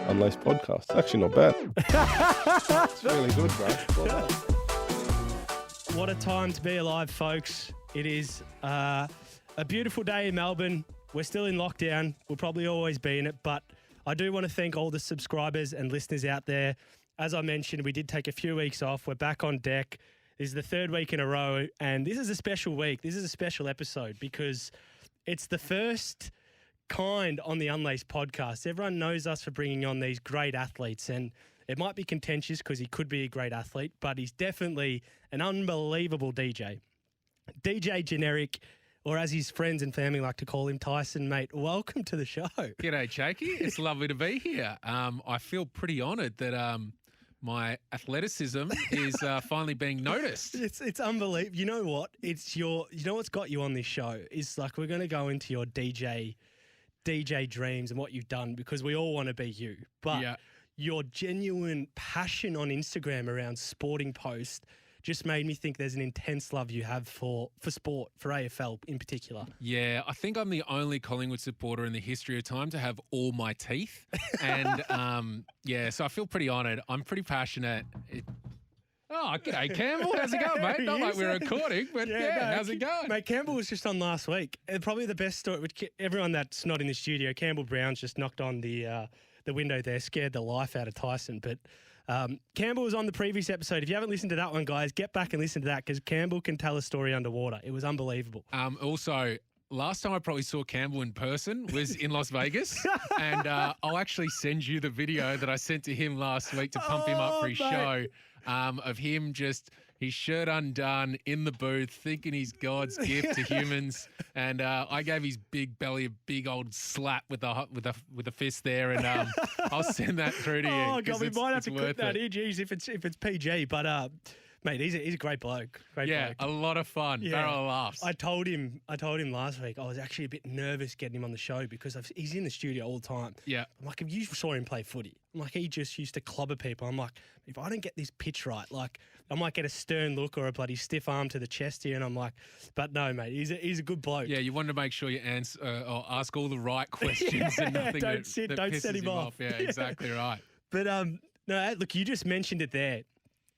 Unlaced podcast. It's actually not bad. It's really good, bro. Well done. What a time to be alive, folks. It is a beautiful day in Melbourne. We're still in lockdown. We'll probably always be in it, but I do want to thank all the subscribers and listeners out there. As I mentioned, we did take a few weeks off. We're back on deck. This is the third week in a row, and this is a special week. This is a special episode because it's the first kind on the Unlaced podcast. Everyone knows us for bringing on these great athletes, and it might be contentious because he could be a great athlete, but he's definitely an unbelievable DJ. DJ Generik, or as his friends and family like to call him, Tyson, mate. Welcome to the show. G'day, Chakey. It's lovely to be here. I feel pretty honoured that my athleticism is finally being noticed. It's unbelievable. You know what? You know what's got you on this show is like we're going to go into your DJ dreams and what you've done because we all want to be you. But your genuine passion on Instagram around sporting posts just made me think there's an intense love you have for sport, for AFL in particular. Yeah, I think I'm the only Collingwood supporter in the history of time to have all my teeth. And, so I feel pretty honoured. I'm pretty passionate. G'day, Campbell. How's it going, mate? Not like we're recording, but how's it going? Mate, Campbell was just on last week. Probably the best story, which everyone that's not in the studio, Campbell Brown's just knocked on the window there, scared the life out of Tyson. But Campbell was on the previous episode. If you haven't listened to that one, guys, get back and listen to that because Campbell can tell a story underwater. It was unbelievable. Also, last time I probably saw Campbell in person was in Las Vegas. And I'll actually send you the video that I sent to him last week to pump him up for his show of him just his shirt undone in the booth thinking he's God's gift to humans. And I gave his big belly a big old slap with a fist there. And I'll send that through to you. Oh, God, we might have to clip that in, geez, if it's PG. But mate, he's a great bloke. Great bloke. A lot of fun. Yeah. Barrel of laughs. I told him last week I was actually a bit nervous getting him on the show because he's in the studio all the time. Yeah. I'm like, if you saw him play footy, I'm like, he just used to clobber people. I'm like, if I don't get this pitch right, like I might get a stern look or a bloody stiff arm to the chest here. And I'm like, but no, mate, he's a good bloke. Yeah, you wanted to make sure you answer or ask all the right questions and nothing don't pisses set him off. Yeah, exactly right. But no, look, you just mentioned it there.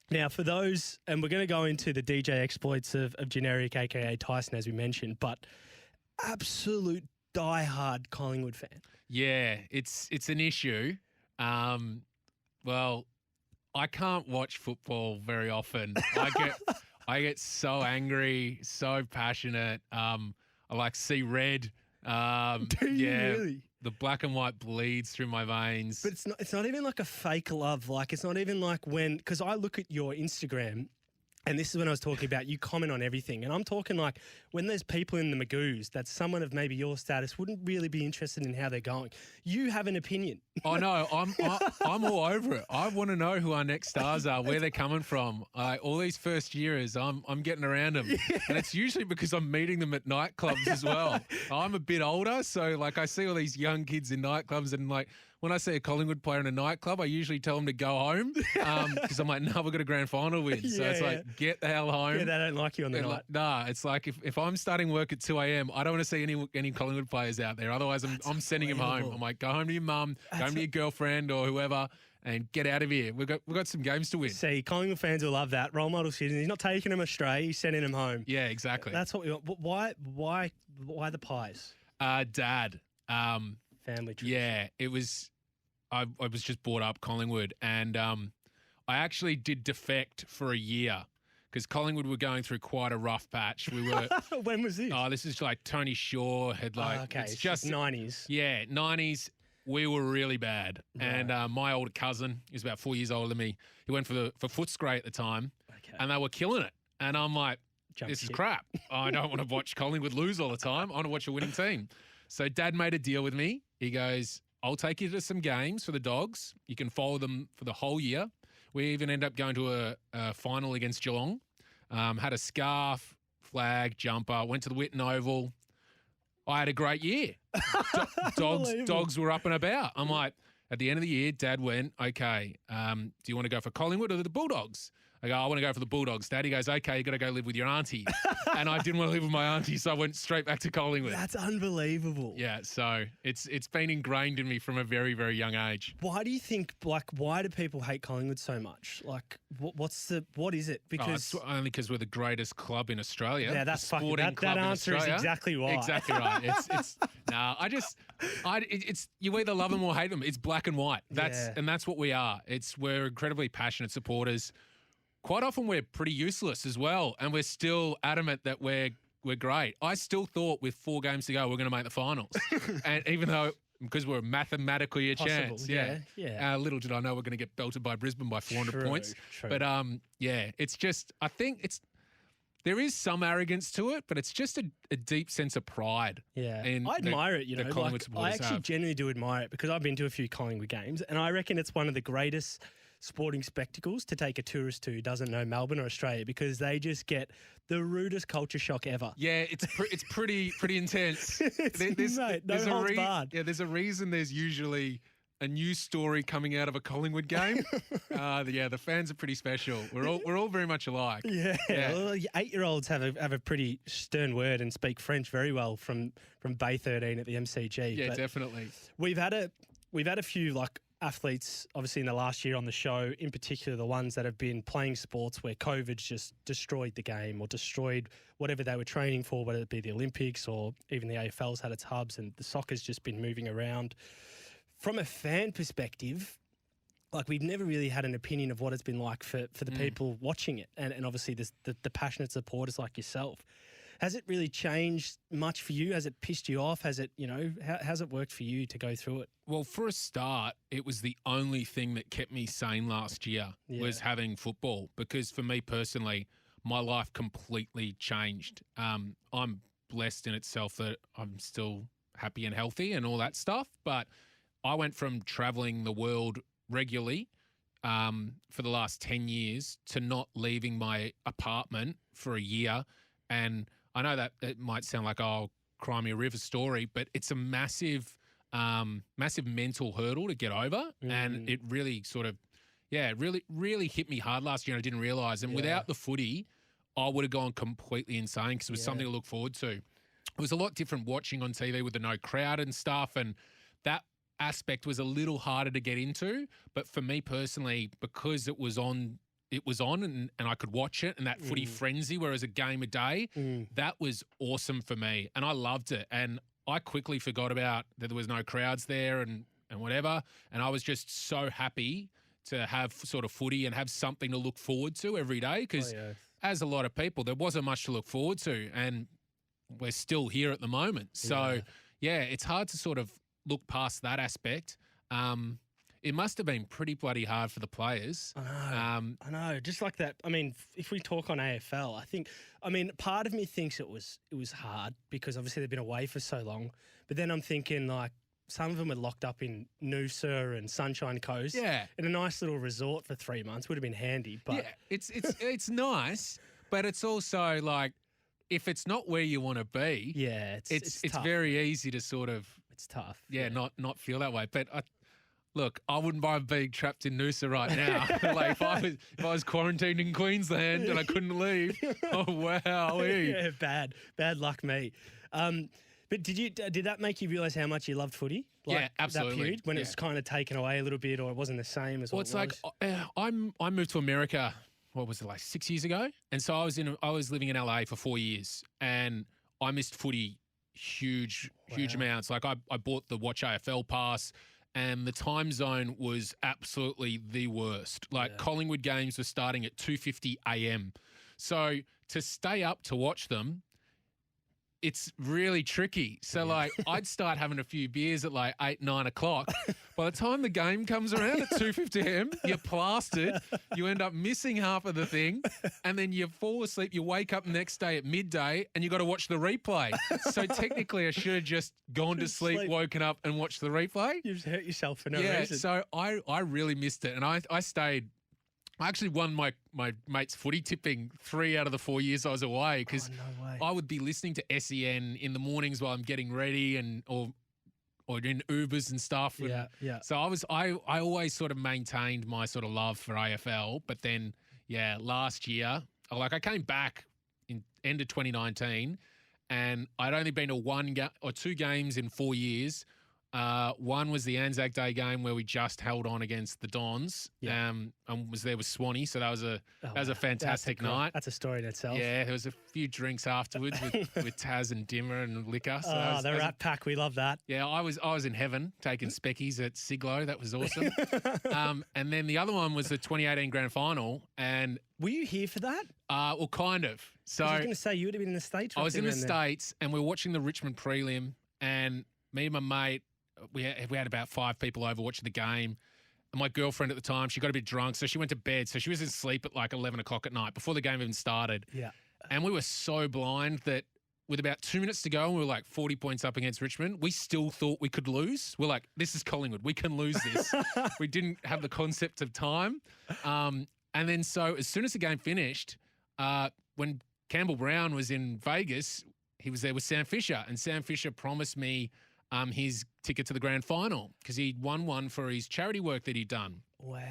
Now, for those, and we're going to go into the DJ exploits of Generik, a.k.a. Tyson, as we mentioned, but absolute diehard Collingwood fan. Yeah, it's an issue. Well, I can't watch football very often. I get so angry, so passionate. I like see red. Do you really? The black and white bleeds through my veins. But it's not even like a fake love. Like, it's not even like because I look at your Instagram, and this is when I was talking about you comment on everything. And I'm talking like when there's people in the Magoos that someone of maybe your status wouldn't really be interested in how they're going. You have an opinion. I know. I'm all over it. I want to know who our next stars are, where they're coming from. All these first years, I'm getting around them. Yeah. And it's usually because I'm meeting them at nightclubs as well. I'm a bit older, so like I see all these young kids in nightclubs and like when I see a Collingwood player in a nightclub, I usually tell them to go home because I'm like, no, we've got a grand final win. So it's like, get the hell home. Yeah, they don't like you on the night. Nah, it's like if I'm starting work at 2 a.m., I don't want to see any Collingwood players out there. Otherwise, I'm sending them home. I'm like, go home to your mum, go home to your girlfriend or whoever and get out of here. We've got some games to win. See, Collingwood fans will love that. Role model citizen. He's not taking them astray. He's sending them home. Yeah, exactly. That's what we want. But why the pies? Dad. Family tradition. Yeah, it was... I was just brought up Collingwood and I actually did defect for a year because Collingwood were going through quite a rough patch. We were. When was this? Oh, this is like Tony Shaw had like. Okay, it's just 90s. Yeah, 90s. We were really bad. Right. And my older cousin, he was about 4 years older than me. He went for Footscray at the time, and they were killing it. And I'm like, this is crap. I don't want to watch Collingwood lose all the time. I want to watch a winning team. So Dad made a deal with me. He goes, I'll take you to some games for the Dogs. You can follow them for the whole year. We even end up going to a final against Geelong. Had a scarf, flag, jumper, went to the Whitten Oval. I had a great year. Dogs were up and about. I'm like, at the end of the year, Dad went, okay, do you want to go for Collingwood or the Bulldogs? I go, I want to go for the Bulldogs. Dad, he goes, okay, you got to go live with your auntie. And I didn't want to live with my auntie, so I went straight back to Collingwood. That's unbelievable. Yeah, so it's been ingrained in me from a very, very young age. Why do you think, why do people hate Collingwood so much? Like, what is it? Because it's only because we're the greatest club in Australia. Yeah, that's fucking, sporting that club in answer is Australia. exactly right. Exactly right. It's you either love them or hate them. It's black and white. That's what we are. We're incredibly passionate supporters. Quite often we're pretty useless as well, and we're still adamant that we're great. I still thought with 4 games to go we're going to make the finals, and even though because we're mathematically a chance, little did I know we're going to get belted by Brisbane by 400 points. True. But it's just I think there is some arrogance to it, but it's just a deep sense of pride. Yeah, I admire it. I actually genuinely do admire it because I've been to a few Collingwood games, and I reckon it's one of the greatest sporting spectacles to take a tourist to who doesn't know Melbourne or Australia, because they just get the rudest culture shock ever. Yeah, it's pretty intense. There's holds barred. Yeah, there's a reason there's usually a news story coming out of a Collingwood game. The fans are pretty special. We're all very much alike. Yeah. Well, 8-year-olds have a pretty stern word and speak French very well from Bay 13 at the MCG. Yeah, but definitely. We've had a few athletes, obviously, in the last year on the show, in particular the ones that have been playing sports where COVID's just destroyed the game or destroyed whatever they were training for, whether it be the Olympics or even the AFL's had its hubs and the soccer's just been moving around. From a fan perspective, we've never really had an opinion of what it's been like for the people watching it and obviously the passionate supporters like yourself. Has it really changed much for you? Has it pissed you off? Has it, how's it worked for you to go through it? Well, for a start, it was the only thing that kept me sane last year was having football, because for me personally, my life completely changed. I'm blessed in itself that I'm still happy and healthy and all that stuff, but I went from traveling the world regularly for the last 10 years to not leaving my apartment for a year. And I know that it might sound like, cry me a river story, but it's a massive mental hurdle to get over. And it really really hit me hard last year and I didn't realise. And without the footy, I would have gone completely insane because it was something to look forward to. It was a lot different watching on TV with the no crowd and stuff, and that aspect was a little harder to get into. But for me personally, because it was on and I could watch it, and that footy frenzy, whereas a game a day, that was awesome for me. And I loved it. And I quickly forgot about that there was no crowds there and whatever. And I was just so happy to have sort of footy and have something to look forward to every day. Because as a lot of people, there wasn't much to look forward to. And we're still here at the moment. So, it's hard to sort of look past that aspect. It must have been pretty bloody hard for the players. I know. Just like that. I mean, if we talk on AFL, part of me thinks it was hard because obviously they've been away for so long. But then I'm thinking some of them were locked up in Noosa and Sunshine Coast. Yeah. In a nice little resort for 3 months. Would have been handy. But it's nice, but it's also if it's not where you want to be, it's tough. very easy to sort of it's tough. Not feel that way. But look, I wouldn't mind being trapped in Noosa right now. If I was quarantined in Queensland and I couldn't leave, oh wow, bad luck me. But did that make you realise how much you loved footy? Absolutely. That period when it was kind of taken away a little bit, or it wasn't the same as what it was? I moved to America. What was it, 6 years ago? And so I was living in LA for 4 years, and I missed footy huge amounts. I bought the Watch AFL pass, and the time zone was absolutely the worst. Collingwood games were starting at 2:50 a.m. So to stay up to watch them, it's really tricky. So I'd start having a few beers at 8, 9 o'clock. By the time the game comes around at 2:50 a.m, you're plastered. You end up missing half of the thing, and then you fall asleep. You wake up the next day at midday, and you got to watch the replay. So technically, I should have just gone to sleep, woken up, and watched the replay. You just hurt yourself for no reason. So I really missed it, and I stayed. I actually won my mate's footy tipping 3 out of the 4 years I was away, because I would be listening to SEN in the mornings while I'm getting ready or in Ubers and stuff. And so I always sort of maintained my sort of love for AFL, but then last year. Like I came back in end of 2019 and I'd only been to two games in 4 years. One was the Anzac Day game where we just held on against the Dons, and was there with Swanee, so that was a fantastic night. That's a story in itself. Yeah, there was a few drinks afterwards with Taz and Dimmer and liquor. So the Rat Pack, we love that. Yeah, I was in heaven taking speckies at Siglo. That was awesome. And then the other one was the 2018 Grand Final, and were you here for that? Well, kind of. So I was going to say you would have been in the States. I was in the States, and we were watching the Richmond prelim, and me and my mate. We had about 5 people over watching the game. And my girlfriend at the time, she got a bit drunk, so she went to bed. So she was asleep at like 11 o'clock at night before the game even started. Yeah. And we were so blind that with about 2 minutes to go, and we were like 40 points up against Richmond, we still thought we could lose. We're like, this is Collingwood. We can lose this. We didn't have the concept of time. And then so as soon as the game finished, when Campbell Brown was in Vegas, he was there with Sam Fisher. And Sam Fisher promised me his ticket to the grand final because he'd won one for his charity work that he'd done. Wow.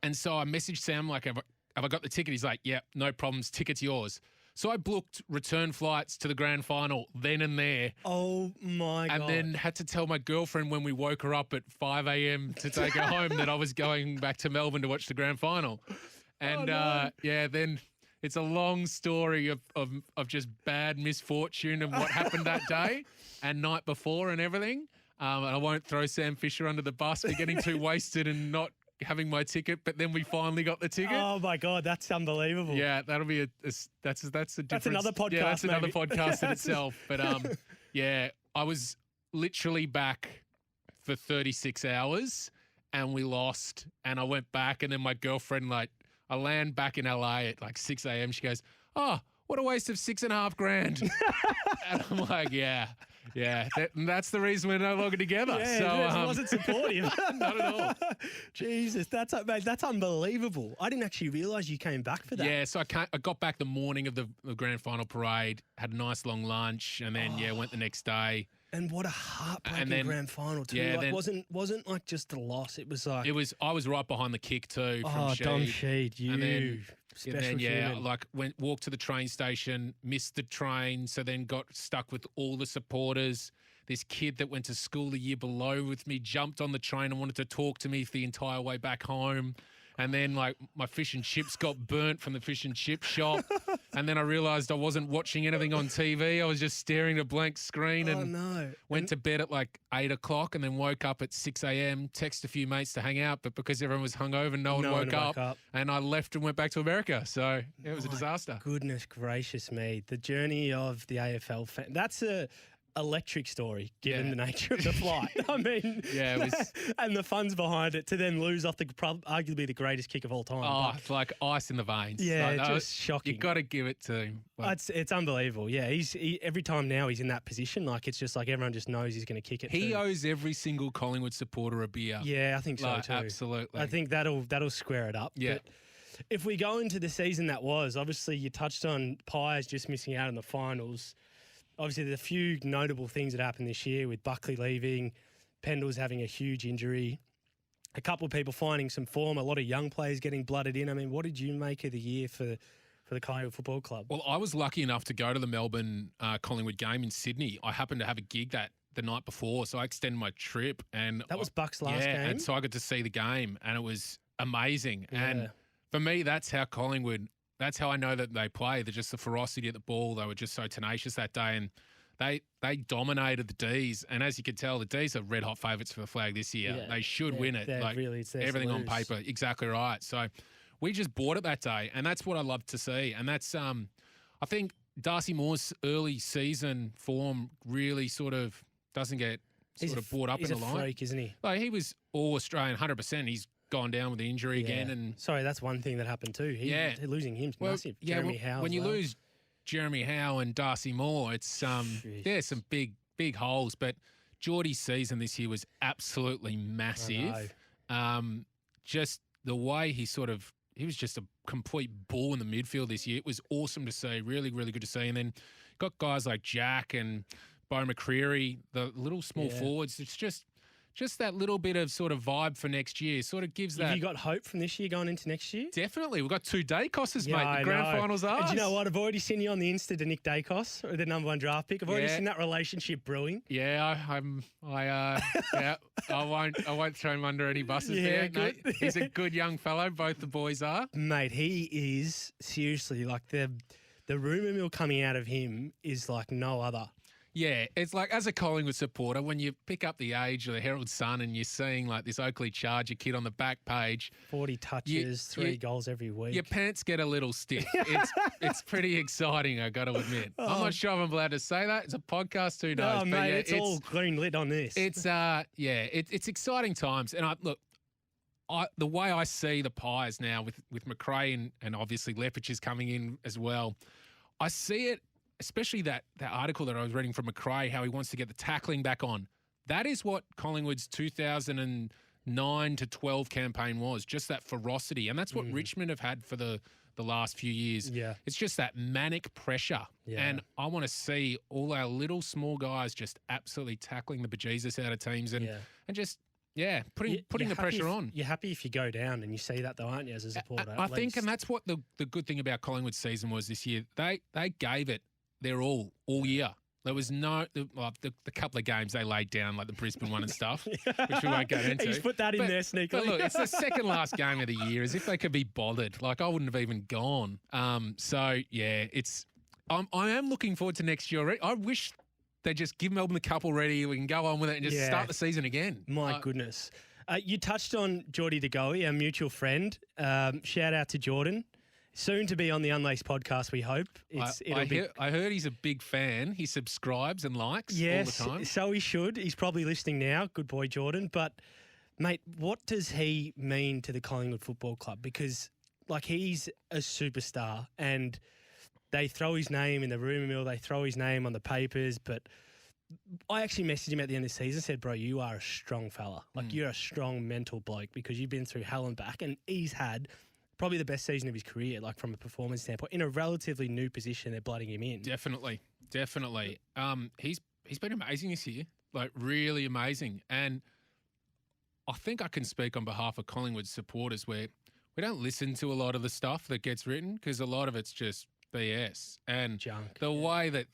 And so I messaged Sam, like, have I got the ticket? He's like, yeah, no problems. Ticket's yours. So I booked return flights to the grand final then and there. Oh, my God. And then had to tell my girlfriend when we woke her up at 5 a.m. to take her home that I was going back to Melbourne to watch the grand final. And, then it's a long story of just bad misfortune and what happened that day and night before and everything. And I won't throw Sam Fisher under the bus for getting too wasted and not having my ticket, but then we finally got the ticket. Oh my God, that's unbelievable. Yeah, that'll be that's a different. That's another podcast. Yeah, that's another maybe. podcast in itself. But I was literally back for 36 hours and we lost. And I went back, and then my girlfriend, like, I land back in LA at like 6 a.m. She goes, "Oh, what a waste of $6.5 grand." And I'm like, yeah. That's the reason we're no longer together. Yeah, so it wasn't supportive. not at all. Jesus, mate, that's unbelievable. I didn't actually realise you came back for that. Yeah, so I got back the morning of the grand final parade, had a nice long lunch, and then went the next day. And what a heartbreaking grand final too. Yeah, like, wasn't like just a loss. It was like I was right behind the kick too. From Sheed. Dom Sheed, you. And then, special human. like walked to the train station, missed the train, so then got stuck with all the supporters. This kid that went to school the year below with me jumped on the train and wanted to talk to me for the entire way back home. And then, like, my fish and chips got burnt from the fish and chip shop. And then I realised I wasn't watching anything on TV. I was just staring at a blank screen and went to bed at like 8 o'clock and then woke up at 6 a.m., texted a few mates to hang out. But because everyone was hungover, no one woke up. And I left and went back to America. So it was a disaster. Goodness gracious me. The journey of the AFL fan. That's a electric story, given the nature of the flight. I mean, it was, and the funds behind it to then lose off arguably the greatest kick of all time. Oh, it's like ice in the veins. Yeah, just shocking. You got to give it to him. It's unbelievable. Yeah, every time now he's in that position, like it's just like everyone just knows he's going to kick it. He owes every single Collingwood supporter a beer. Yeah, I think so too. Absolutely. I think that'll square it up. Yeah. But if we go into the season that was, obviously you touched on Pies just missing out in the finals. Obviously, there's a few notable things that happened this year with Buckley leaving, Pendle's having a huge injury, a couple of people finding some form, a lot of young players getting blooded in. I mean, what did you make of the year for the Collingwood Football Club? Well, I was lucky enough to go to the Melbourne Collingwood game in Sydney. I happened to have a gig the night before, so I extended my trip. And that was Buck's last game? And so I got to see the game, and it was amazing. Yeah. And for me, that's how Collingwood... That's how I know that they play. They're just the ferocity at the ball. They were just so tenacious that day, and they dominated the D's. And as you can tell, the D's are red hot favourites for the flag this year. Yeah, they should win it. Like really, it's everything on paper, exactly right. So we just bought it that day, and that's what I love to see. And that's I think Darcy Moore's early season form really sort of doesn't get brought up in the line. He's a freak, isn't he? Like, he was all Australian, 100%. He's gone down with the injury again. And sorry, that's one thing that happened too. Losing him's massive. Jeremy Howe. When you lose Jeremy Howe and Darcy Moore, it's there's some big holes. But Geordie's season this year was absolutely massive. Just the way he was just a complete ball in the midfield this year. It was awesome to see. Really, really good to see. And then got guys like Jack and Bo McCreary, the little small forwards. It's just just that little bit of sort of vibe for next year sort of gives that. Have you got hope from this year going into next year? Definitely. We've got 2 Dacoses, Yeah, mate. I The grand know. finals are. And do you know what? I've already seen you on the Insta to Nick Dacos, or the #1 draft pick. I've already seen that relationship brewing. Yeah, yeah, I won't throw him under any buses Yeah, there. good. No, he's a good young fellow. Both the boys are. Mate, he is seriously like the rumour mill coming out of him is like no other. Yeah, it's like as a Collingwood supporter, when you pick up the Age or the Herald Sun and you're seeing like this Oakley Charger kid on the back page, 40 touches, 3 goals every week. your pants get a little stiff. It's pretty exciting, I got to admit. I'm not sure if I'm allowed to say that. It's a podcast, who knows? Oh, but mate, yeah, it's all green lit on this. It's it's exciting times, and the way I see the Pies now with McRae and obviously Lepich is coming in as well, I see it. Especially that article that I was reading from McRae, how he wants to get the tackling back on. That is what Collingwood's 2009 to 12 campaign was, just that ferocity. And that's what Richmond have had for the last few years. Yeah. It's just that manic pressure. Yeah. And I want to see all our little small guys just absolutely tackling the bejesus out of teams and just, putting the pressure on. You're happy if you go down, and you see that though, aren't you, as a supporter? I think, and that's what the good thing about Collingwood's season was this year. They gave it their all year. There was the couple of games they laid down, like the Brisbane one and stuff, which we won't get into. He's put that in there sneakily. But look, it's the second last game of the year. As if they could be bothered. Like, I wouldn't have even gone. I am looking forward to next year. I wish they just give Melbourne the couple ready. We can go on with it and just start the season again. My goodness. You touched on Geordie DeGoey, our mutual friend. Shout out to Jordan. Soon to be on the Unlaced podcast, we hope. I heard he's a big fan. He subscribes and likes all the time. So he should. He's probably listening now. Good boy, Jordan. But, mate, what does he mean to the Collingwood Football Club? Because, like, he's a superstar, and they throw his name in the rumour mill. They throw his name on the papers. But I actually messaged him at the end of the season, said, bro, you are a strong fella. Like, you're a strong mental bloke because you've been through hell and back, and he's had probably the best season of his career, like from a performance standpoint, in a relatively new position. They're blooding him in. Definitely. He's been amazing this year, like really amazing. And I think I can speak on behalf of Collingwood supporters where we don't listen to a lot of the stuff that gets written because a lot of it's just BS and junk. The way that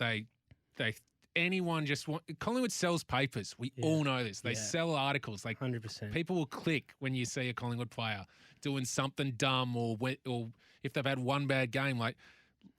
anyone just Collingwood sells papers. We all know this. They sell articles. Like 100%. People will click when you see a Collingwood player doing something dumb or if they've had one bad game. Like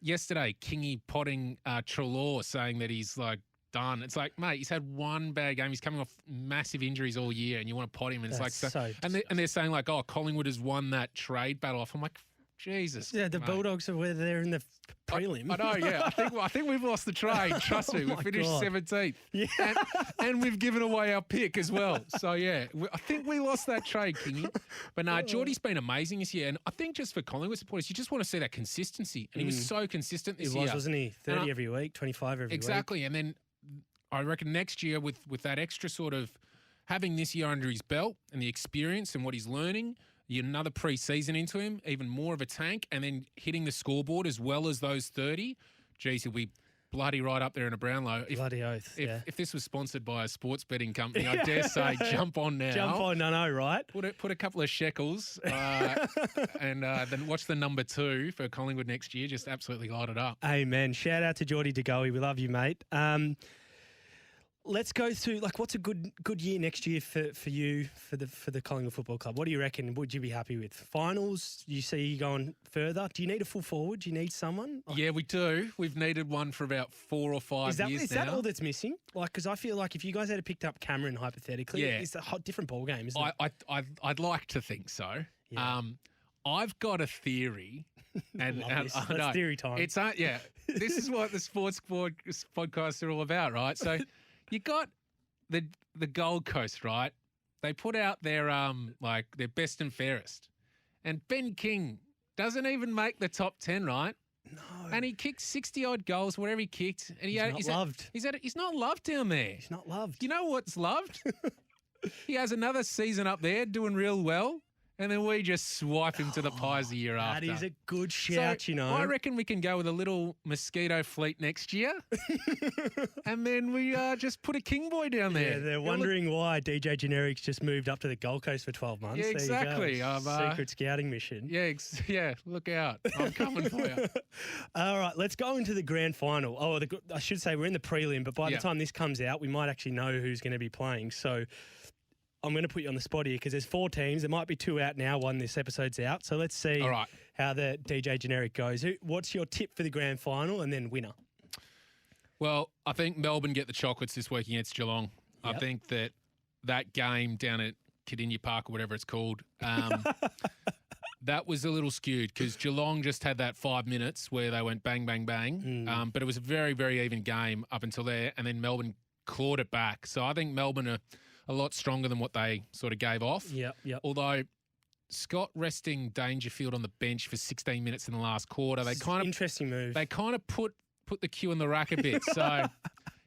yesterday, Kingy potting Treloar saying that he's like done. It's like, mate, he's had one bad game. He's coming off massive injuries all year, and you want to pot him. And That's it's like, and they're saying like, oh, Collingwood has won that trade battle off. I'm like, Jesus. Yeah, the mate. Bulldogs are where they're in the prelim. I know, yeah. I think we've lost the trade. Trust me, we finished 17th. Yeah. And we've given away our pick as well. So, yeah, I think we lost that trade, Kingy. But no, Geordie's been amazing this year. And I think just for Collingwood supporters, you just want to see that consistency. And he was so consistent this year. Wasn't he? 30 every week, 25 every week. Exactly. And then I reckon next year with that extra sort of having this year under his belt and the experience and what he's learning, you get another pre-season into him, even more of a tank, and then hitting the scoreboard as well as those 30. Geez, he'll be bloody right up there in a Brownlow. Bloody oath, If this was sponsored by a sports betting company, I dare say jump on now. Jump on, I know, right? Put a couple of shekels and then watch the number 2 for Collingwood next year. Just absolutely light it up. Amen. Shout out to Geordie DeGoey. We love you, mate. Let's go through, like, what's a good year next year for you, for the Collingwood Football Club? What do you reckon? Would you be happy with? Finals? You see you going further? Do you need a full forward? Do you need someone? Yeah, we do. We've needed one for about 4 or 5 years now. Is that all that's missing? Like, because I feel like if you guys had picked up Cameron, hypothetically, it's a different ball game, isn't it? I'd like to think so. Yeah. I've got a theory. And that's theory time. It's this is what the sports podcasts are all about, right? So you got the Gold Coast, right? They put out their their best and fairest, and Ben King doesn't even make the top 10, right? No. And he kicked 60-odd goals, whatever he kicked. And he's not loved. He's not loved down there. He's not loved. You know what's loved? He has another season up there doing real well. and then we just swipe him to the pies the year after. That is a good shout, So you know. I reckon we can go with a little mosquito fleet next year, and then we just put a king boy down there. Yeah, they're wondering why DJ Generik's just moved up to the Gold Coast for 12 months. Yeah, There you exactly. go. Secret scouting mission. Yeah, look out. I'm coming for you. All right, let's go into the grand final. Oh, I should say we're in the prelim, but by the time this comes out, we might actually know who's going to be playing. So I'm going to put you on the spot here because there's 4 teams. There might be 2 out now, one this episode's out. So let's see how the DJ Generik goes. What's your tip for the grand final and then winner? Well, I think Melbourne get the chocolates this week against Geelong. Yep. I think that game down at Cardinia Park or whatever it's called, that was a little skewed because Geelong just had that 5 minutes where they went bang, bang, bang. But it was a very, very even game up until there, and then Melbourne clawed it back. So I think Melbourne are a lot stronger than what they sort of gave off. Yep. Although Scott resting Dangerfield on the bench for 16 minutes in the last quarter, Interesting move. They kind of put the cue in the rack a bit. So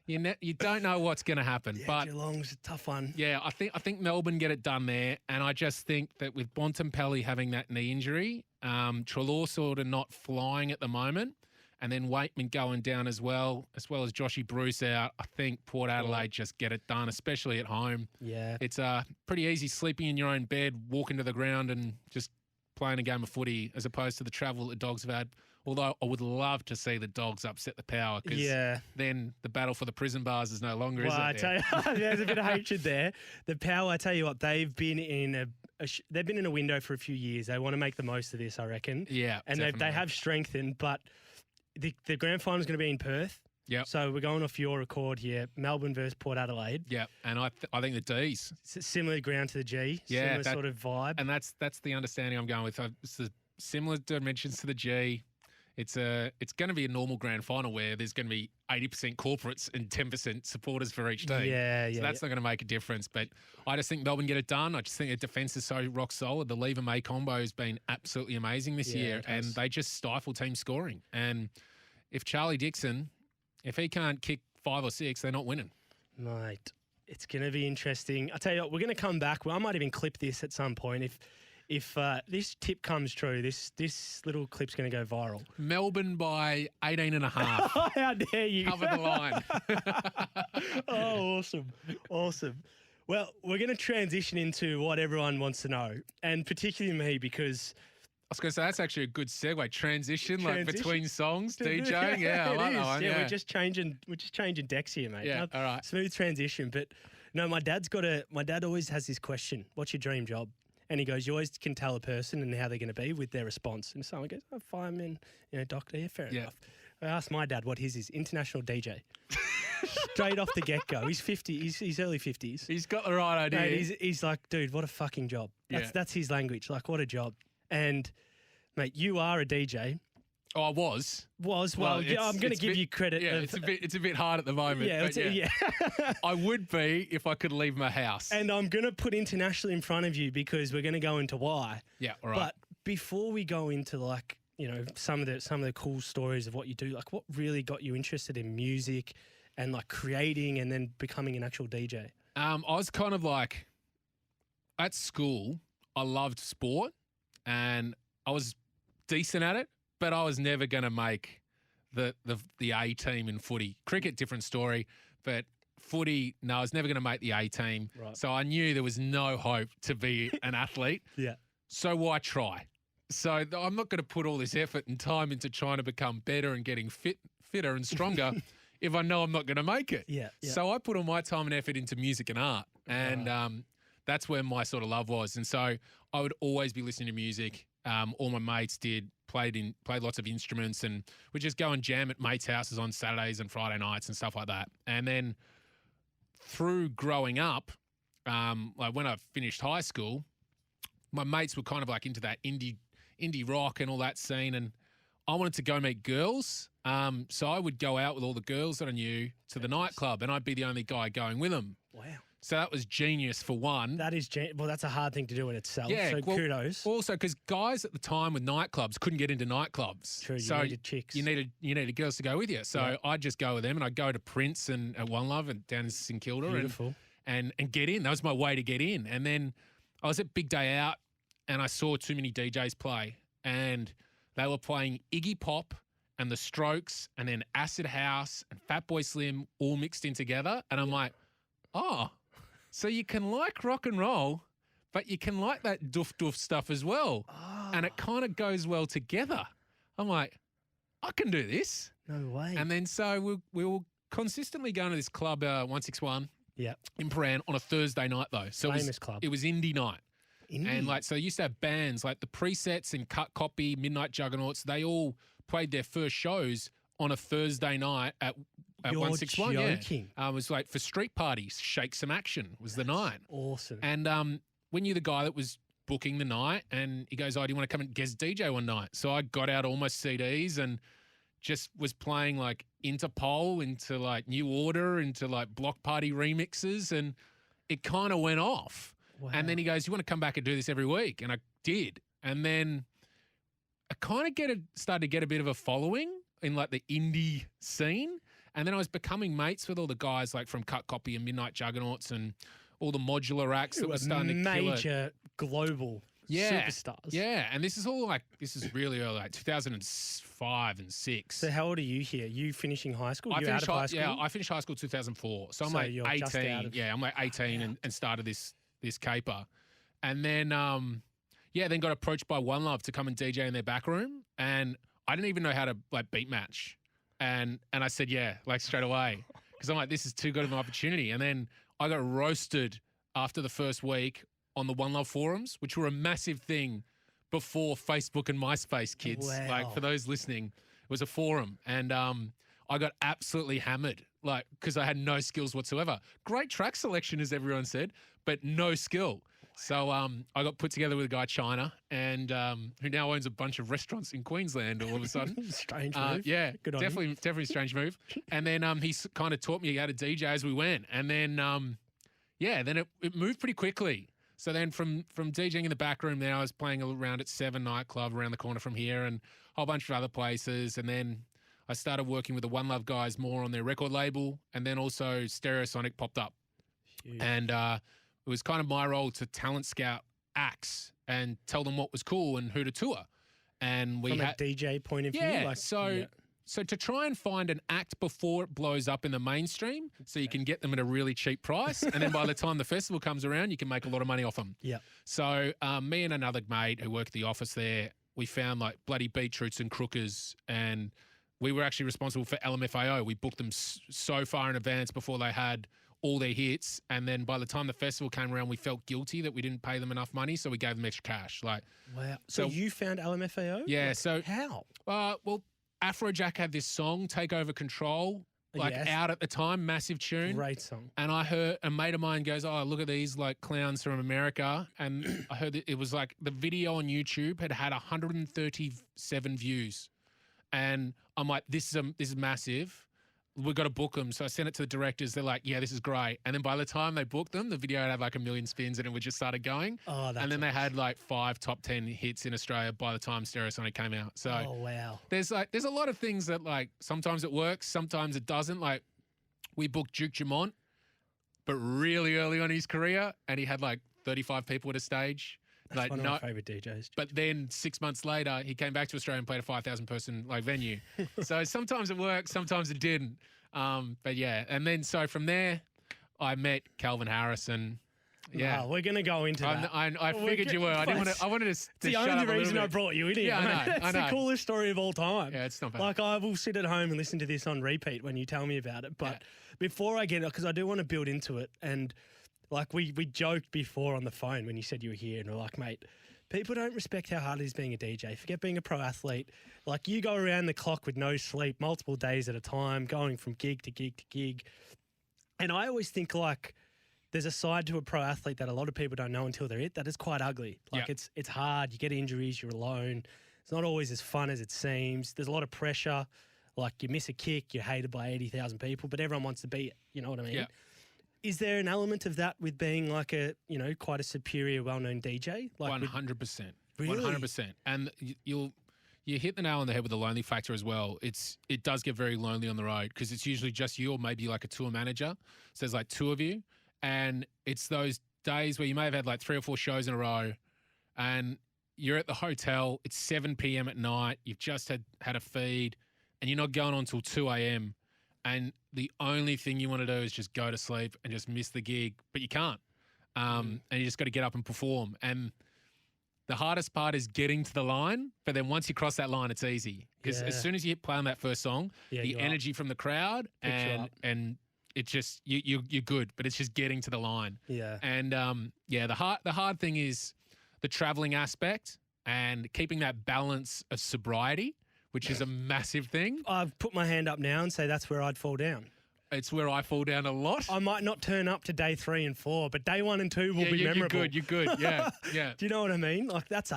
you don't know what's going to happen. Yeah, but Geelong's a tough one. Yeah, I think Melbourne get it done there, and I just think that with Bontempelli having that knee injury, Treloar sort of not flying at the moment, and then Waitman going down as well as Joshy Bruce out, I think Port Adelaide just get it done, especially at home. Yeah. It's pretty easy sleeping in your own bed, walking to the ground and just playing a game of footy as opposed to the travel that the Dogs have had. Although I would love to see the Dogs upset the Power because then the battle for the prison bars is no longer, is it? I tell you, there's a bit of hatred there. The Power, I tell you what, they've been in a window for a few years. They want to make the most of this, I reckon. Yeah, and they have strengthened, but the grand final is going to be in Perth. Yep. So we're going off your record here, Melbourne versus Port Adelaide. Yeah, and I think the D's. Similar ground to the G, similar sort of vibe. And that's the understanding I'm going with. It's similar dimensions to the G. It's going to be a normal grand final where there's going to be 80% corporates and 10% supporters for each team. So that's not going to make a difference. But I just think Melbourne get it done. I just think their defence is so rock solid. The Lever May combo has been absolutely amazing this year, and they just stifle team scoring. And if Charlie Dixon, if he can't kick 5 or 6, they're not winning. Mate, it's going to be interesting. I tell you what, we're going to come back. Well, I might even clip this at some point if this tip comes true, this little clip's going to go viral. Melbourne by 18.5. How dare you? Cover the line. Oh, awesome. Well, we're going to transition into what everyone wants to know, and particularly me because I was going to say, that's actually a good segue. Transition. Like between songs, DJing. Yeah, I like that one. Yeah, we're just changing decks here, mate. Yeah, all right. Smooth transition. But no, my dad always has this question: what's your dream job? And he goes, you always can tell a person and how they're going to be with their response. And someone goes, fireman, doctor, fair enough. I asked my dad what his is, international DJ. Straight off the get-go. He's 50, he's early 50s. He's got the right idea. Mate, he's like, dude, what a fucking job. That's his language. Like, what a job. And, mate, you are a DJ. Oh, I was. Well, I'm going to give you credit. Yeah, it's a bit hard at the moment. Yeah. I would be if I could leave my house. And I'm going to put international in front of you because we're going to go into why. Yeah, all right. But before we go into some of the cool stories of what you do, like what really got you interested in music and like creating and then becoming an actual DJ? I was kind of like at school. I loved sport and I was decent at it. But I was never going to make the A team in footy. Cricket, different story. But footy, no, I was never going to make the A team. Right. So I knew there was no hope to be an athlete. Yeah. So why try? So I'm not going to put all this effort and time into trying to become better and getting fitter and stronger if I know I'm not going to make it. Yeah. So I put all my time and effort into music and art. And that's where my sort of love was. And so I would always be listening to music. All my mates played lots of instruments, and we'd just go and jam at mates' houses on Saturdays and Friday nights and stuff like that. And then through growing up, like when I finished high school, my mates were kind of like into that indie rock and all that scene, and I wanted to go meet girls. So I would go out with all the girls that I knew to the nightclub, and I'd be the only guy going with them. Wow. So that was genius for one. That's a hard thing to do in itself. Yeah, so kudos. Also, because guys at the time with nightclubs couldn't get into nightclubs. True, so you needed chicks. You needed girls to go with you. So I'd just go with them, and I'd go to Prince and at One Love and down in St Kilda. Beautiful. And get in. That was my way to get in. And then I was at Big Day Out, and I saw too many DJs play, and they were playing Iggy Pop and The Strokes and then Acid House and Fatboy Slim all mixed in together. And I'm like, oh, so you can like rock and roll, but you can like that doof stuff as well. Oh. And it kind of goes well together. I'm like, I can do this. No way. And then so we were consistently going to this club, 161 in Paran on a Thursday night though. So Famous club. It was indie night. Indie? And like, so they used to have bands like the Presets and Cut Copy, Midnight Juggernauts. They all played their first shows on a Thursday night at You're 161. joking. Yeah. It was like for street parties, Shake Some Action was the night. Awesome. And we knew the guy that was booking the night, and he goes, oh, do you want to come and guest DJ one night? So I got out all my CDs and just was playing like Interpol, into like New Order, into like Block Party remixes, and it kind of went off. Wow. And then he goes, you want to come back and do this every week? And I did. And then I kind of started to get a bit of a following in like the indie scene. And then I was becoming mates with all the guys like from Cut Copy and Midnight Juggernauts and all the modular acts that were starting to kill it. Major global superstars. Yeah, and this is really early, like 2005 and 6. So how old are you here? You finishing high school? I you finished out of high school? Yeah, I finished high school 2004. So I'm So like you're just 18. out of- Yeah, I'm like 18 and started this caper. And then then got approached by One Love to come and DJ in their back room. And I didn't even know how to like beat match. And I said, yeah, like straight away. Because I'm like, this is too good of an opportunity. And then I got roasted after the first week on the One Love forums, which were a massive thing before Facebook and MySpace, kids. Wow. Like for those listening, it was a forum. And I got absolutely hammered, like, because I had no skills whatsoever. Great track selection, as everyone said, but no skill. So I got put together with a guy, China, and who now owns a bunch of restaurants in Queensland all of a sudden. Strange move. Yeah, Good on him. definitely a strange move. And then he kind of taught me how to DJ as we went. And then, then it moved pretty quickly. So then from DJing in the back room there, I was playing around at 7 nightclub around the corner from here and a whole bunch of other places. And then I started working with the One Love guys more on their record label. And then also Stereosonic popped up. Huge. And it was kind of my role to talent scout acts and tell them what was cool and who to tour. And we From a had DJ point of view? yeah. So to try and find an act before it blows up in the mainstream, so you can get them at a really cheap price, and then by the time the festival comes around, you can make a lot of money off them. Yeah. So me and another mate who worked at the office there, we found like bloody Beetroots and Crookers, and we were actually responsible for LMFAO. We booked them so far in advance before they had all their hits, and then by the time the festival came around, we felt guilty that we didn't pay them enough money, so we gave them extra cash. Like, Wow. So you found LMFAO? yeah. Like, So how? well, Afrojack had this song, Take Over Control, like Yes. out at the time, massive tune. Great song. And I heard a mate of mine goes, oh, look at these like clowns from America. And I heard that it was like the video on YouTube had 137 views. And I'm like, this is massive. We've got to book them. So I sent it to the directors. They're like, yeah, this is great. And then by the time they booked them, the video had like 1 million spins and it would just started going. Oh, that's and then they awesome. had like 5 top 10 hits in Australia by the time Stereosonic came out. So Oh, wow. there's a lot of things that like sometimes it works, sometimes it doesn't. Like we booked Duke Dumont, but really early on in his career, and he had like 35 people at a stage. That's Like one of my favourite DJs. but then 6 months later, he came back to Australia and played a 5,000 person like venue. So sometimes it worked, sometimes it didn't. But yeah, and then so from there, I met Calvin Harris, and yeah, Oh, we're going to go into that. I figured you were. I wanted to. It's the only reason I brought you in here. Yeah, I know, mate. It's I the know. coolest story of all time. Yeah, it's not bad. Like, I will sit at home and listen to this on repeat when you tell me about it. But before I get it, because I do want to build into it, and like we joked before on the phone when you said you were here, and we're like, mate, people don't respect how hard it is being a DJ. Forget being a pro athlete. Like, you go around the clock with no sleep, multiple days at a time, going from gig to gig to gig. And I always think, like, there's a side to a pro athlete that a lot of people don't know until they're it. That is quite ugly. Like, it's hard. You get injuries. You're alone. It's not always as fun as it seems. There's a lot of pressure. Like, you miss a kick, you're hated by 80,000 people, but everyone wants to be it. You know what I mean? Yeah. Is there an element of that with being like a, quite a superior, well-known DJ? Like 100%. Really? 100%. And you hit the nail on the head with the lonely factor as well. It does get very lonely on the road because it's usually just you or maybe like a tour manager. So there's like 2 of you. And it's those days where you may have had like 3 or 4 shows in a row and you're at the hotel. It's 7 p.m. at night. You've just had a feed, and you're not going on till 2 a.m. And the only thing you want to do is just go to sleep and just miss the gig, but you can't. And you just got to get up and perform. And the hardest part is getting to the line, but then once you cross that line, it's easy. Because as soon as you hit play on that first song, the energy from the crowd and it just you're good. But it's just getting to the line. Yeah. And the hard thing is the traveling aspect and keeping that balance of sobriety, which is a massive thing. I've put my hand up now and say that's where I'd fall down. It's where I fall down a lot. I might not turn up to day 3 and 4, but day 1 and 2 will be memorable. You're good. Yeah. Do you know what I mean? Like that's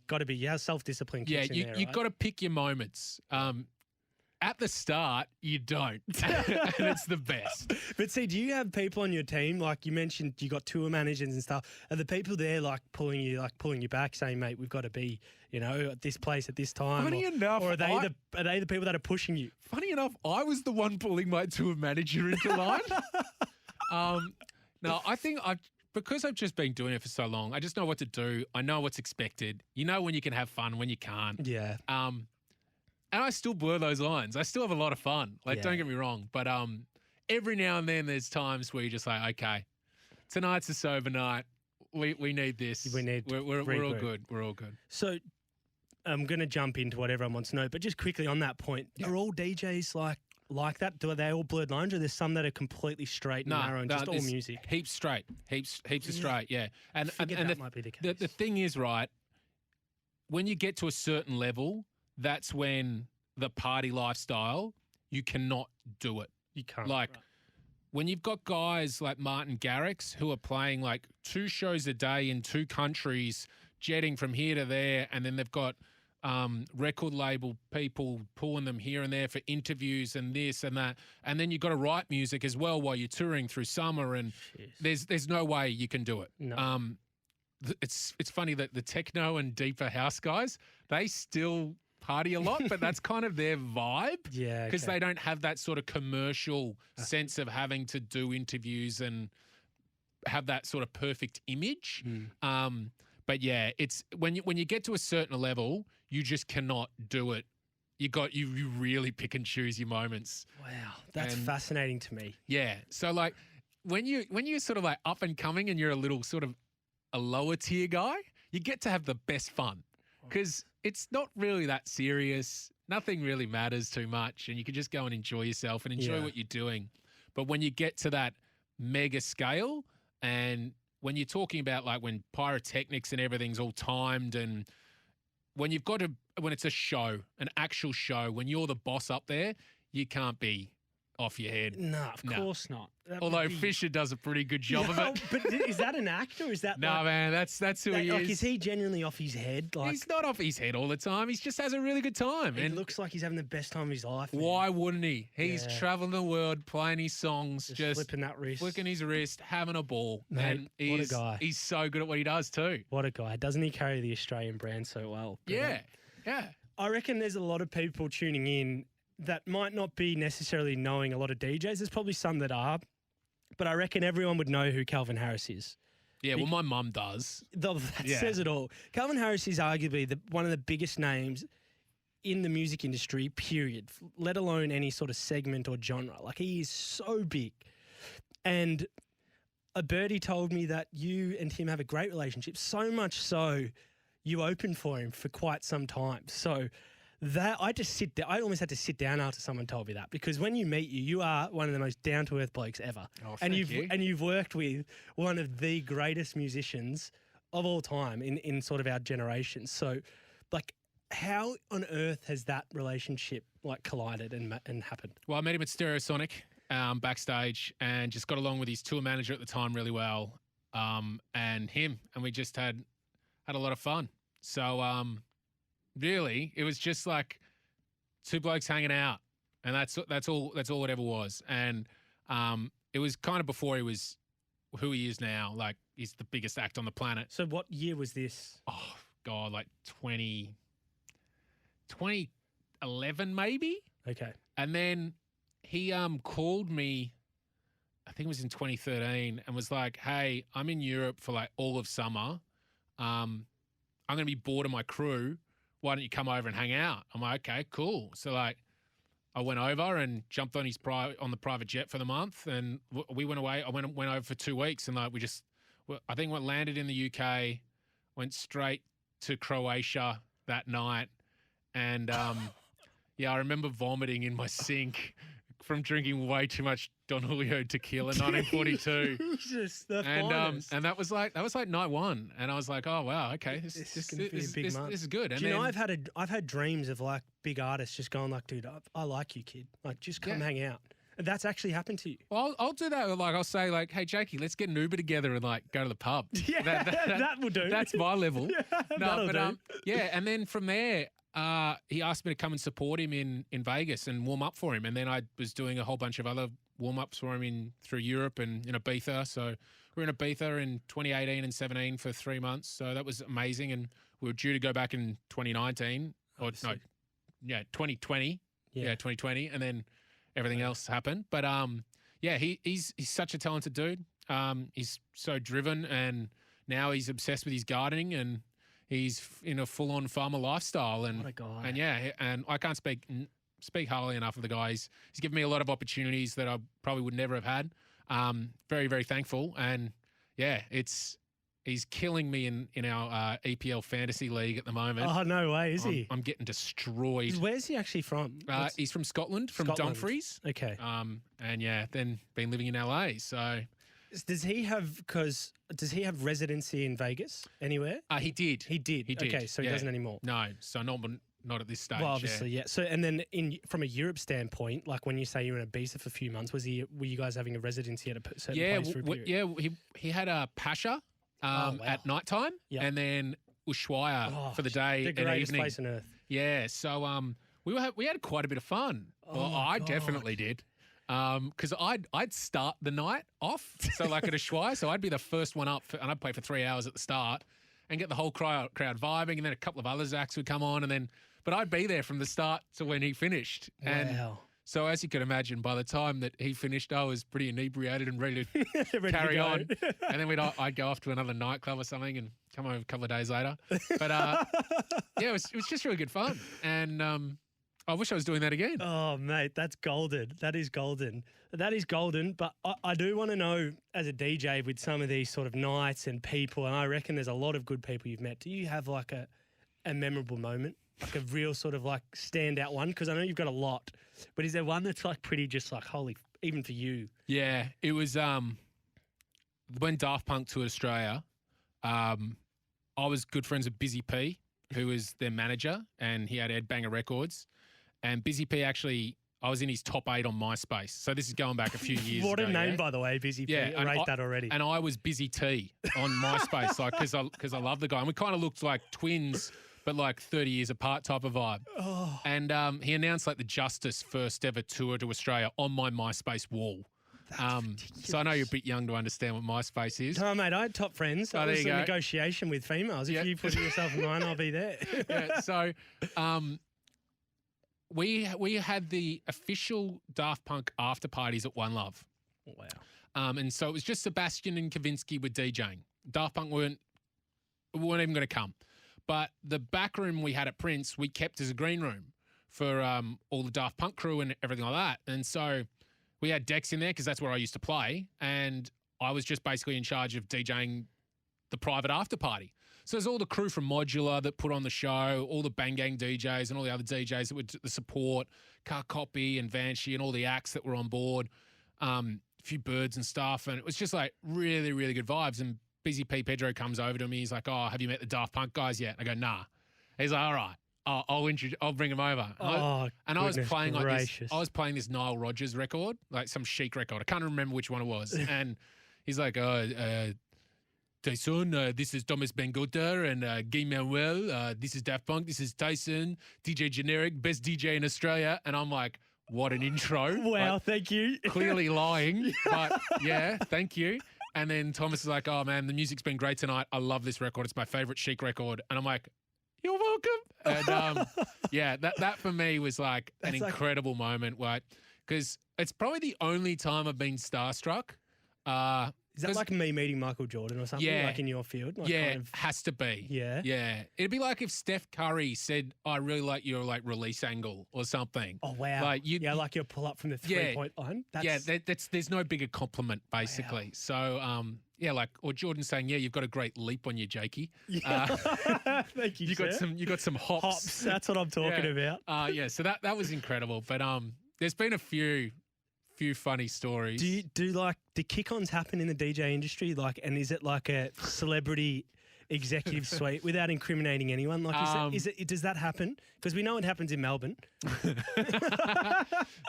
got to be self-discipline. Yeah, you got to pick your moments. At the start, you don't, and it's the best. But see, do you have people on your team, like you mentioned, you got tour managers and stuff? Are the people there like pulling you back, saying, "Mate, we've got to be, at this place at this time"? Funny enough, or are they the people that are pushing you? Funny enough, I was the one pulling my tour manager into line. No, I think because I've just been doing it for so long, I just know what to do. I know what's expected. You know when you can have fun, when you can't. Yeah. And I still blur those lines. I still have a lot of fun. Don't get me wrong. But every now and then there's times where you're just like, okay, tonight's a sober night. We need this. We're all good. We're all good. So I'm going to jump into what everyone wants to know. But just quickly on that point, are all DJs like that? Are they all blurred lines, or there's some that are completely straight and narrow and just all music? Heaps straight. Heaps of straight, yeah. And that might be the case. The thing is, right, when you get to a certain level, that's when the party lifestyle, you cannot do it. You can't. When you've got guys like Martin Garrix who are playing 2 shows a day in 2 countries, jetting from here to there, and then they've got record label people pulling them here and there for interviews and this and that, and then you've got to write music as well while you're touring through summer, and there's no way you can do it. No. It's funny that the techno and deeper house guys, they still party a lot, but that's kind of their vibe. Yeah. Because they don't have that sort of commercial sense of having to do interviews and have that sort of perfect image. But yeah, it's when you get to a certain level, you just cannot do it. You really pick and choose your moments. Wow. That's fascinating to me. Yeah. So when you're sort of up and coming and you're a little sort of a lower tier guy, you get to have the best fun because it's not really that serious. Nothing really matters too much, and you can just go and enjoy yourself and enjoy what you're doing. But when you get to that mega scale, and when you're talking about when pyrotechnics and everything's all timed, and when it's a show, an actual show, when you're the boss up there, you can't be off your head. No, of course not. Although Fisher does a pretty good job of it. But is that an act, or is that No, man, that's who he is. Is he genuinely off his head? He's not off his head all the time. He just has a really good time. It looks like he's having the best time of his life. Why wouldn't he? He's traveling the world, playing his songs, just flipping that wrist. Flicking his wrist, having a ball. Mate, and what a guy. He's so good at what he does too. What a guy. Doesn't he carry the Australian brand so well? Yeah. I reckon there's a lot of people tuning in that might not be necessarily knowing a lot of DJs. There's probably some that are, but I reckon everyone would know who Calvin Harris is. Yeah, well, my mum does. That says it all. Calvin Harris is arguably one of the biggest names in the music industry, period, let alone any sort of segment or genre. He is so big. And a birdie told me that you and him have a great relationship, so much so you opened for him for quite some time. So that I almost had to sit down after someone told me that, because when you meet you are one of the most down-to-earth blokes ever. Oh, thank you. And you've worked with one of the greatest musicians of all time in sort of our generation. So, how on earth has that relationship collided and happened? Well, I met him at Stereosonic backstage and just got along with his tour manager at the time really well, and we just had a lot of fun. So, really, it was just 2 blokes hanging out, and that's all it ever was. And it was kind of before he was who he is now. He's the biggest act on the planet. So what year was this? Oh God, 2011 maybe. Okay. And then he called me, I think it was in 2013, and was like, "Hey, I'm in Europe for all of summer. I'm going to be bored of my crew. Why don't you come over and hang out? I'm like, okay, cool. So like, I went over and jumped on on the private jet for the month, and we went away. I went over for 2 weeks, and like I think we landed in the UK, went straight to Croatia that night, and yeah, I remember vomiting in my sink from drinking way too much Don Julio tequila, 1942. Jesus, the and finest. and that was like night one, and I was like, oh wow, okay, this is gonna be a big month. This is good. And Do you know I've had dreams of like big artists just going like, dude, I like you, kid. Like, just come hang out. And that's actually happened to you. Well, I'll do that. Like, I'll say like, hey, Jakey, let's get an Uber together and like go to the pub. Yeah, that will do. That's my level. That'll do. Yeah, and then from there, he asked me to come and support him in Vegas and warm up for him. And then I was doing a whole bunch of other warm-ups for him through Europe and in Ibiza. So we were in Ibiza in 2018 and 17 for 3 months. So that was amazing. And we were due to go back in 2019. Or no, 2020. Yeah, 2020. And then everything else happened. But yeah, he's such a talented dude. He's so driven, and now he's obsessed with his gardening, and he's in a full-on farmer lifestyle. And what a guy. And yeah, and I can't speak highly enough of the guy. He's given me a lot of opportunities that I probably would never have had. Very, very thankful. And yeah, he's killing me in our EPL fantasy league at the moment. Oh, no way, is he? I'm getting destroyed. Where's he actually from? He's from Scotland, from Dumfries. Okay. And yeah, then been living in LA. So does he have residency in Vegas anywhere? He did. He did. Okay, so he doesn't anymore. No, so not at this stage. Well, obviously, yeah. So, and then from a Europe standpoint, like when you say you're in Ibiza for a few months, were you guys having a residency at a certain place for a period? Yeah, he had a Pasha at nighttime, and then Ushuaia for the day the and greatest evening. place on earth. Yeah, so we had quite a bit of fun. I definitely did. Because I'd start the night off, so like at Ushuaia, so I'd be the first one up, and I'd play for 3 hours at the start and get the whole crowd vibing, and then a couple of other acts would come on, but I'd be there from the start to when he finished. And so as you can imagine, by the time that he finished, I was pretty inebriated and ready to carry on. And then I'd go off to another nightclub or something and come home a couple of days later. But yeah, it was just really good fun. And I wish I was doing that again. Oh, mate, that's golden. That is golden. That is golden. But I do want to know, as a DJ with some of these sort of nights and people, and I reckon there's a lot of good people you've met, do you have like a memorable moment? Like a real sort of like standout one? Because I know you've got a lot, but is there one that's like pretty just like, holy, even for you? Yeah, it was when Daft Punk toured Australia, I was good friends with Busy P, who was their manager, and he had Ed Banger Records. And Busy P actually, I was in his top 8 on MySpace. So this is going back a few years What ago. a name, by the way, Busy P. I rate that already. And I was Busy T on MySpace, like because I love the guy. And we kind of looked like twins, but like 30 years apart type of vibe. Oh. And he announced like the Justice first ever tour to Australia on my MySpace wall. So I know you're a bit young to understand what MySpace is. No, mate, I had top friends. That was a negotiation with females. If you put yourself in mine, I'll be there. Yeah, so we had the official Daft Punk after parties at One Love. Wow. And so it was just Sebastian and Kavinsky were DJing. Daft Punk weren't even going to come. But the back room we had at Prince, we kept as a green room for all the Daft Punk crew and everything like that. And so we had decks in there because that's where I used to play. And I was just basically in charge of DJing the private after party. So there's all the crew from Modular that put on the show, all the Bang Gang DJs and all the other DJs that would the support, Car Copy and Banshee and all the acts that were on board, a few birds and stuff. And it was just like really, really good vibes. And Busy P Pedro comes over to me. He's like, oh, have you met the Daft Punk guys yet? I go, nah. He's like, all right. I'll bring him over. I was playing like this. I was playing this Nile Rodgers record, like some chic record. I can't remember which one it was. And he's like, Tyson, this is Thomas Bengotta and Guy Manuel. This is Daft Punk. This is Tyson, DJ Generik, best DJ in Australia. And I'm like, what an intro. Wow, like, thank you. Clearly lying, but yeah, thank you. And then Thomas is like, oh man, the music's been great tonight. I love this record. It's my favorite chic record. And I'm like, you're welcome. And yeah, that for me was like an incredible moment, right? Because it's probably the only time I've been starstruck. Is that like me meeting Michael Jordan or something? Yeah. Like in your field? Like Yeah, kind of, has to be. Yeah. Yeah. It'd be like if Steph Curry said, I really like your like release angle or something. Oh, wow. Like like you'll pull up from the 3-point line. There's no bigger compliment, basically. Wow. So, or Jordan saying, you've got a great leap on you, Jakey. Yeah. Thank you, You got some hops. Hops, that's what I'm talking about. So that was incredible. But there's been a few funny stories. Do kick-ons happen in the DJ industry? Like, and is it like a celebrity executive suite without incriminating anyone? Like, does that happen? Because we know it happens in Melbourne.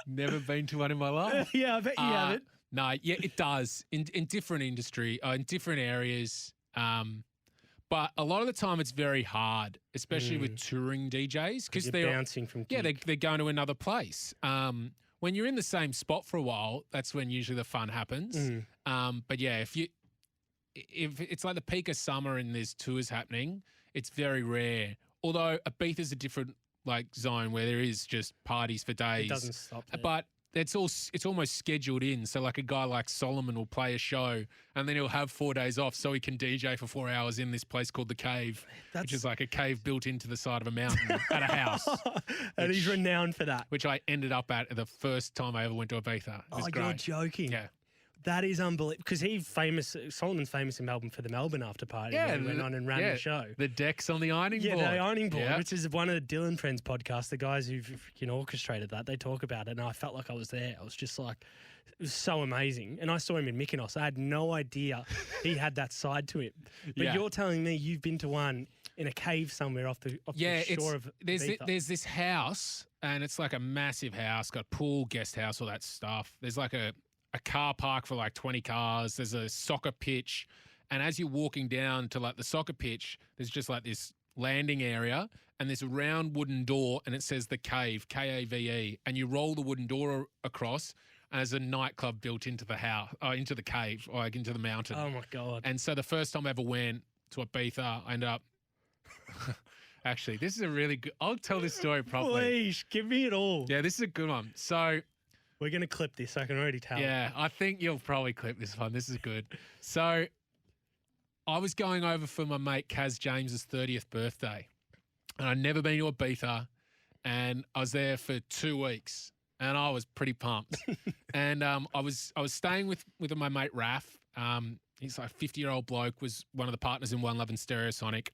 Never been to one in my life. Yeah, I bet you haven't. No, yeah, it does in different industry, in different areas. But a lot of the time it's very hard, especially with touring DJs, because they're bouncing from gig. Yeah, they're going to another place. When you're in the same spot for a while, that's when usually the fun happens. But yeah, if it's like the peak of summer and there's tours happening, it's very rare. Although Ibiza's a different like zone where there is just parties for days. It doesn't stop there. But it's almost scheduled in. So like a guy like Solomon will play a show and then he'll have 4 days off so he can DJ for 4 hours in this place called the Cave, which is like a cave built into the side of a mountain at a house. And he's renowned for that. Which I ended up at the first time I ever went to Ibiza. It was great. You're joking. Yeah. That is unbelievable because Solomon's famous in Melbourne for the Melbourne after party. Yeah, he went on and ran the show. The decks on the ironing board. Yeah, the ironing board, which is one of the Dylan Friends podcasts. The guys who've orchestrated that, they talk about it, and I felt like I was there. I was just like, it was so amazing. And I saw him in Mykonos. I had no idea he had that side to him. But you're telling me you've been to one in a cave somewhere off the shore of Ibiza. There's this house, and it's like a massive house, got pool, guest house, all that stuff. There's like a car park for like 20 cars. There's a soccer pitch. And as you're walking down to like the soccer pitch, there's just like this landing area and this round wooden door and it says the Cave, K-A-V-E. And you roll the wooden door across and there's a nightclub built into the house, into the cave, or like into the mountain. Oh my God. And so the first time I ever went to Ibiza, I ended up... Actually, this is a really good... I'll tell this story properly. Please, give me it all. Yeah, this is a good one. So... We're going to clip this. I can already tell. Yeah, I think you'll probably clip this one. This is good. So I was going over for my mate Kaz James's 30th birthday. And I'd never been to Ibiza. And I was there for 2 weeks. And I was pretty pumped. And I was staying with my mate Raf. He's like a 50-year-old bloke, was one of the partners in One Love and Stereosonic.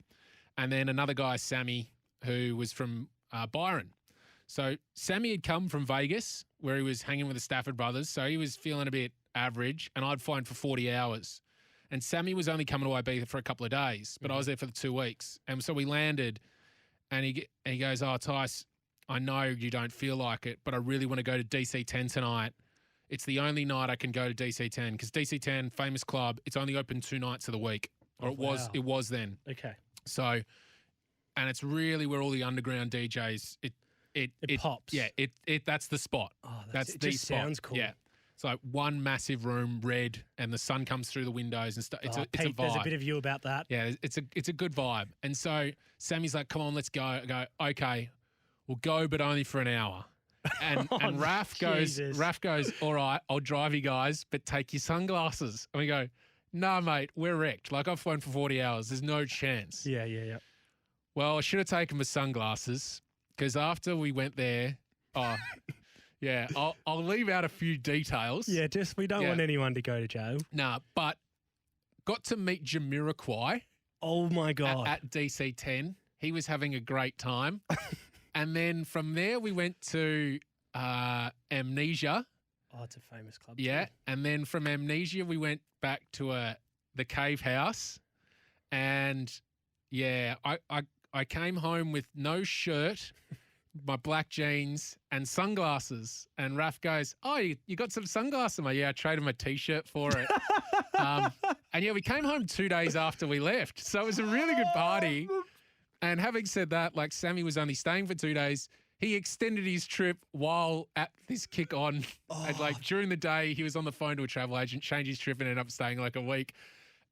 And then another guy, Sammy, who was from Byron. So Sammy had come from Vegas where he was hanging with the Stafford brothers. So he was feeling a bit average and I'd flown for 40 hours. And Sammy was only coming to Ibiza for a couple of days, but I was there for the 2 weeks. And so we landed and he goes, oh, Tice, I know you don't feel like it, but I really want to go to DC10 tonight. It's the only night I can go to DC10 because DC10, famous club, it's only open 2 nights of the week. Or it was then. Okay. So, and it's really where all the underground DJs, it pops. Yeah, that's the spot. Oh, that's it the just spot. Sounds cool. Yeah. It's like one massive room, red, and the sun comes through the windows and stuff. It's a vibe. There's a bit of you about that. Yeah, it's a good vibe. And so Sammy's like, come on, let's go. I go, okay, we'll go, but only for an hour. And Raf goes, all right, I'll drive you guys, but take your sunglasses. And we go, no, mate, we're wrecked. Like I've flown for 40 hours. There's no chance. Yeah. Well, I should have taken my sunglasses. Because after we went there, yeah, I'll leave out a few details. Yeah, we don't want anyone to go to jail. Nah, but got to meet Jamiroquai. Oh my God. At DC10. He was having a great time. And then from there we went to Amnesia. Oh, it's a famous club. Yeah, too. and then from Amnesia we went back to the Cave House. And yeah, I came home with no shirt, my black jeans and sunglasses. And Raf goes, oh, you got some sunglasses? I'm like, yeah, I traded my T-shirt for it. And yeah, we came home 2 days after we left. So it was a really good party. And having said that, like Sammy was only staying for 2 days. He extended his trip while at this kick on. And like during the day, he was on the phone to a travel agent, changed his trip and ended up staying like a week.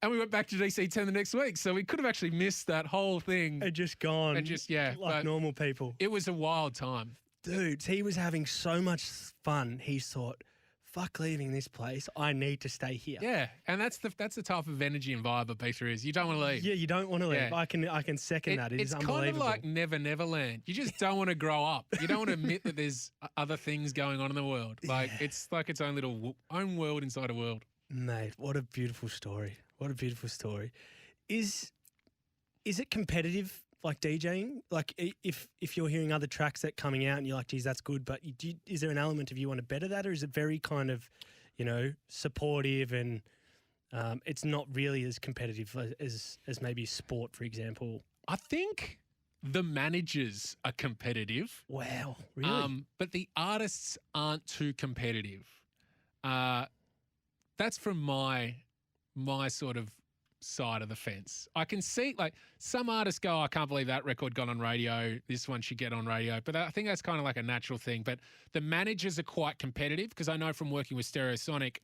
And we went back to DC10 the next week. So we could have actually missed that whole thing. And just gone. And just, yeah. Like normal people. It was a wild time. Dude, he was having so much fun. He thought, fuck leaving this place. I need to stay here. Yeah, and that's the type of energy and vibe Ibiza is. You don't want to leave. Yeah, you don't want to leave. Yeah. I can second that. It's kind unbelievable. of like Never Land. You just don't want to grow up. You don't want to admit that there's other things going on in the world. Like it's like its own little own world inside a world. Mate, what a beautiful story. What a beautiful story. Is it competitive, like DJing? Like if you're hearing other tracks that coming out and you're like, geez, that's good, but is there an element of you want to better that, or is it very kind of, supportive and it's not really as competitive as maybe sport, for example? I think the managers are competitive. Wow, really? But the artists aren't too competitive. That's from my sort of side of the fence. I can see like some artists go, I can't believe that record got on radio. This one should get on radio. But I think that's kind of like a natural thing. But the managers are quite competitive because I know from working with Stereosonic,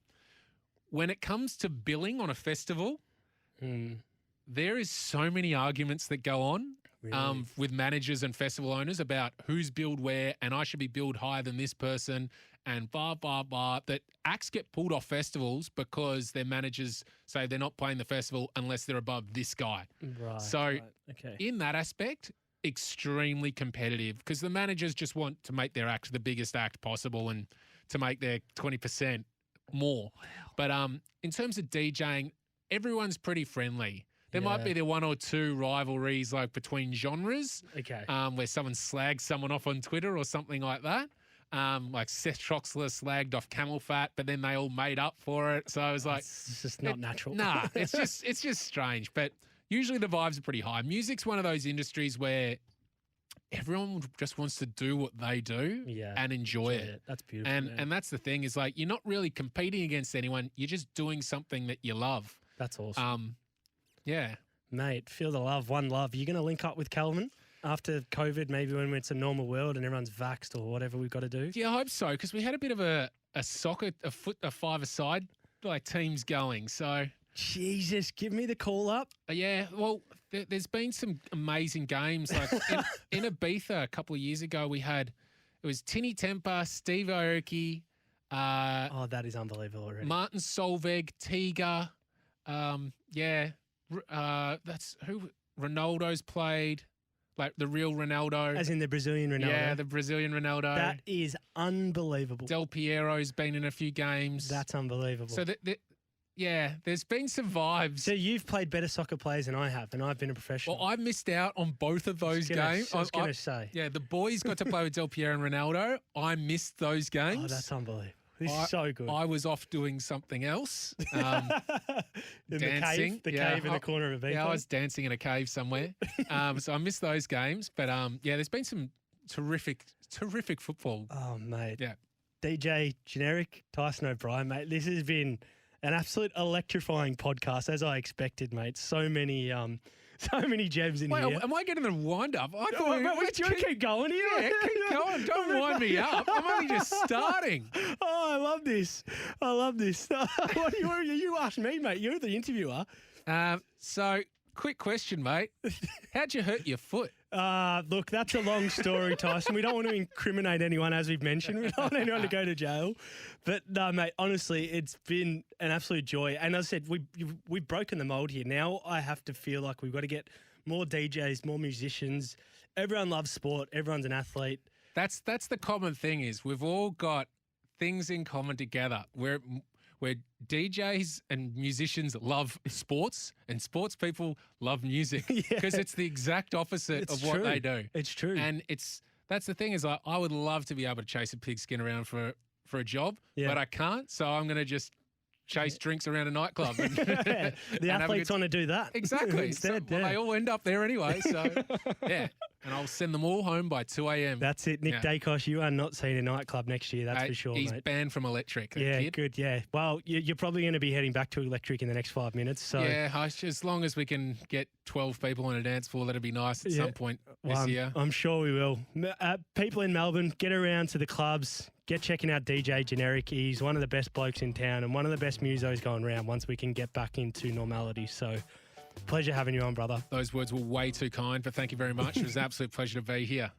when it comes to billing on a festival, there is so many arguments that go on with managers and festival owners about who's billed where and I should be billed higher than this person and blah, blah, blah, that acts get pulled off festivals because their managers say they're not playing the festival unless they're above this guy. Right. So in that aspect, extremely competitive because the managers just want to make their act the biggest act possible and to make their 20% more. Wow. But in terms of DJing, everyone's pretty friendly. There might be the one or two rivalries like between genres where someone slags someone off on Twitter or something like that. Like Seth Troxler slagged off Camel Fat, but then they all made up for it. So I was like, it's just not natural. Nah, it's just strange. But usually the vibes are pretty high. Music's one of those industries where everyone just wants to do what they do and enjoy it. That's beautiful. And that's the thing is like you're not really competing against anyone. You're just doing something that you love. That's awesome. Yeah. Mate, feel the love, one love. You're going to link up with Calvin after COVID, maybe when it's a normal world and everyone's vaxxed or whatever we've got to do? Yeah, I hope so, because we had a bit of a five-a-side like teams going. So Jesus, give me the call up. Yeah, well, there's been some amazing games. Like in Ibiza a couple of years ago, it was Tinny Temper, Steve Aoki. That is unbelievable already. Martin Solveig, Tiga. That's who Ronaldo's played. Like the real Ronaldo. As in the Brazilian Ronaldo. Yeah, the Brazilian Ronaldo. That is unbelievable. Del Piero's been in a few games. That's unbelievable. So, there's been some vibes. So you've played better soccer players than I have, and I've been a professional. Well, I missed out on both of those games. I was going to say. Yeah, the boys got to play with Del Piero and Ronaldo. I missed those games. Oh, that's unbelievable. This is so good. I was off doing something else. In dancing. The cave in the corner of a Yeah, I was dancing in a cave somewhere. So I missed those games. But there's been some terrific football. Oh, mate. Yeah. DJ Generik, Tyson O'Brien, mate. This has been an absolute electrifying podcast, as I expected, mate. So many gems in here. Am I getting the wind up? I thought do you want to keep going here? Yeah, keep going. Don't wind me up. I'm only just starting. Oh, I love this. You asked me, mate. You're the interviewer. So, quick question, mate. How'd you hurt your foot? Look, that's a long story, Tyson. We don't want to incriminate anyone, as we've mentioned. We don't want anyone to go to jail. But no, mate, honestly, it's been an absolute joy. And as I said, we've broken the mold here. Now I have to feel like we've got to get more DJs, more musicians. Everyone loves sport. Everyone's an athlete. That's the common thing is we've all got things in common together. Where DJs and musicians love sports and sports people love music because it's the exact opposite of what they do. It's true. And that's the thing is I would love to be able to chase a pigskin around for a job, but I can't. So I'm going to just chase drinks around a nightclub. The athletes want to do that. Exactly. Instead, they all end up there anyway. So, yeah. And I'll send them all home by 2 a.m. That's it. Nick Dacos, you are not seeing a nightclub next year, that's for sure, he's mate. banned from Electric. Good, yeah. Well, you're probably going to be heading back to Electric in the next 5 minutes. So yeah, as long as we can get 12 people on a dance floor, that'd be nice at some point this year. I'm sure we will. People in Melbourne, get around to the clubs. Get checking out DJ Generik. He's one of the best blokes in town and one of the best musos going around once we can get back into normality. So, pleasure having you on, brother. Those words were way too kind, but thank you very much. It was an absolute pleasure to be here.